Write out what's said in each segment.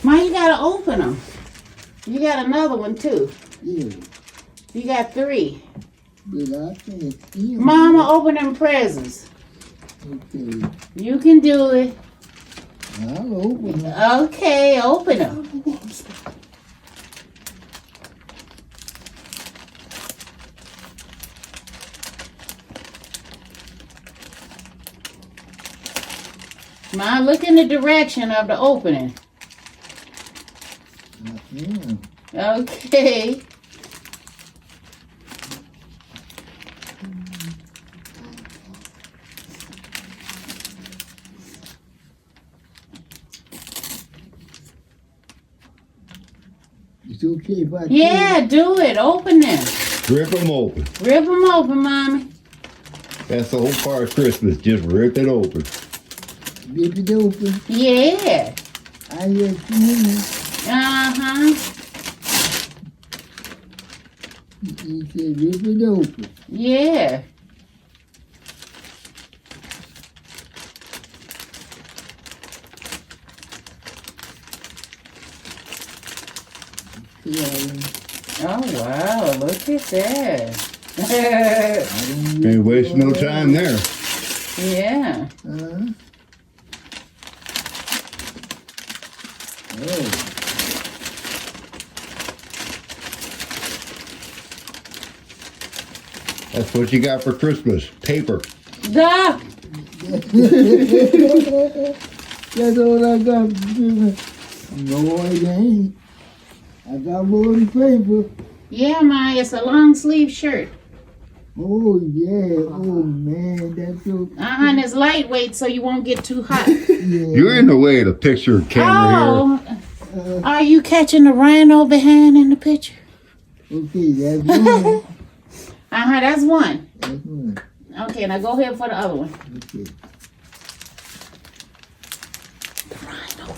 Ma, you gotta open them. You got another one too. Yeah. You got 3. But I can't see 'em. Mama, open them presents. Okay. You can do it. I'll open them. Okay, open them. Ma, look in the direction of the opening. Yeah. Okay. It's okay if I Yeah, do it. Open them. Rip them open. Rip them open, Mommy. That's the whole part of Christmas. Just rip it open. rip it open. Yeah. I just seen Uh-huh. He said rip it open. Yeah. Yeah, Oh, wow. Look at that. Ain't waste no time there. Yeah. Oh. That's what you got for Christmas. Paper. Duh. That's all I got. No, it ain't. I got more than paper. Yeah, Ma, it's a long sleeve shirt. Oh, yeah. Oh, man. That's so. Uh-huh, and it's lightweight so you won't get too hot. Yeah. You're in the way of the picture camera Oh, are you catching the rhino behind in the picture? Okay, that's one. Uh-huh, that's one. That's one. Okay, now go ahead for the other one. Okay. The rhino.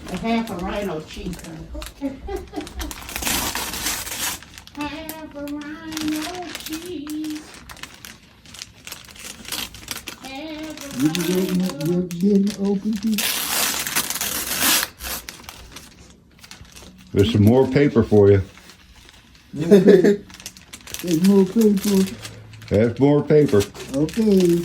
A half a rhino cheek. Half a rhino cheek. Half a You didn't rhino. you didn't open it? here. There's some more paper for you. Okay. There's more paper. That's more paper. Okay.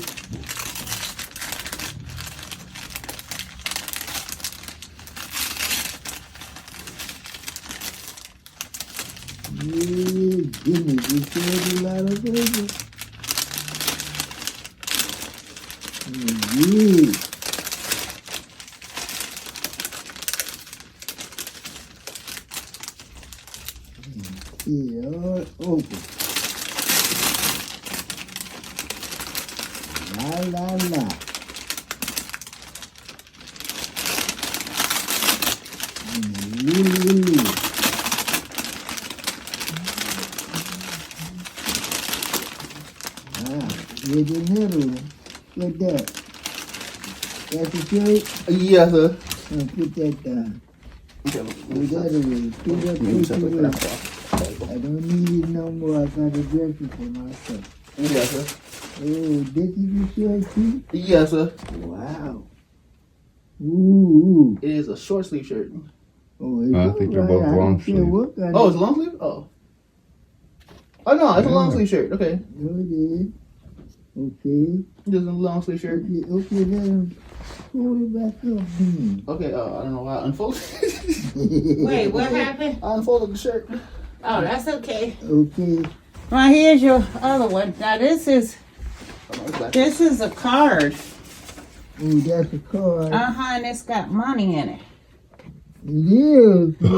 Yeah, goodness, this is a lot of paper. Yeah. Yeah, all open. La la la. Lulu. Ah, here's another one. Get that. That's the shirt. Yes, sir. Put that down. Put that away. Put that paper away. I don't need it no more. I got a dress it for myself. Yes, sir. Oh, this is your shirt too? Yes, sir. Wow. Ooh. It is a short sleeve shirt. Oh, it's I think they're both alright. I long don't care sleeve. what kind Oh, of- it's a long sleeve? Oh. Oh, no, it's a long Yeah. sleeve shirt. Okay. No, it is. Okay. Just a long sleeve shirt. Okay, okay, let him pull it back up. Okay, I don't know why I unfolded. Wait, what happened? I unfolded the shirt. Oh, that's okay. Okay. Well, here's your other one. Now this is a card. Oh, that's a card. Uh-huh, and it's got money in it. It is. Yeah.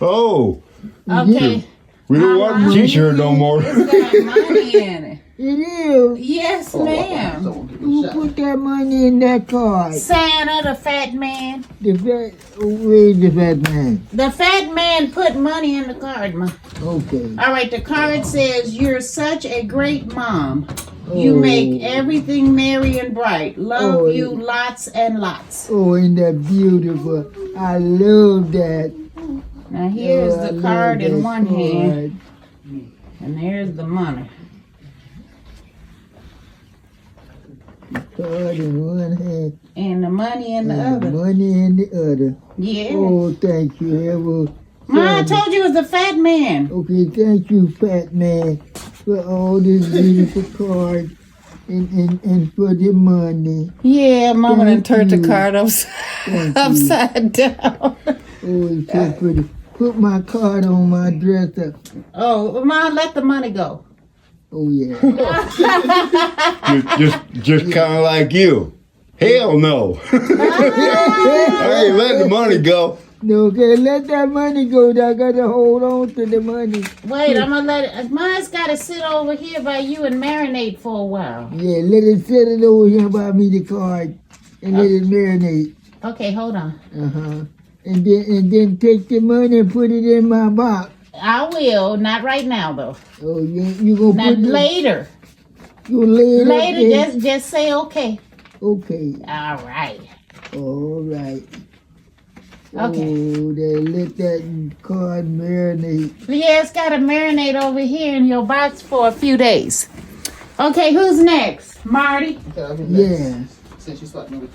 Oh. Okay. We don't want the t-shirt no more. It's got money in it. It is. Yes, ma'am. Who put that money in that card? Santa, the fat man. The fat, where's the fat man? The fat man put money in the card, Ma. Okay. All right, the card says, "You're such a great mom. You Oh. make everything merry and bright. Love Oh, you lots and lots." Oh, ain't that beautiful? I love that. Now here's Oh, I the love card in that one hand, card. and there's the money. card in one hand And the money in the and the other. money in the other. Yeah. Oh, thank you. Have a Ma, I told you it was a fat man. Okay, thank you, fat man, for all this beautiful card and for the money. Yeah, Mama done Thank turned the you. card Thank you. upside down. Oh, it's so pretty. Put my card on my dresser. Oh, Ma, let the money go. Oh, yeah. Just kind of like you. Hell no. I ain't letting the money go. No, okay, let that money go. I got to hold on to the money. Wait, I'm gonna let it. Mine's gotta sit over here by you and marinate for a while. Yeah, let it set it over here by me, the card, and let it marinate. Okay, hold on. Uh-huh. And then take the money and put it in my box. I will. Not right now, though. Oh, you gonna Not put it, later. you lay it up Later, there? just say okay. Okay. All right. All right. Okay. Oh, they let that card marinate. Yeah, it's gotta marinate over here in your box for a few days. Okay, who's next? Marty? Okay, I'll be next. Yeah. Since you slapped me with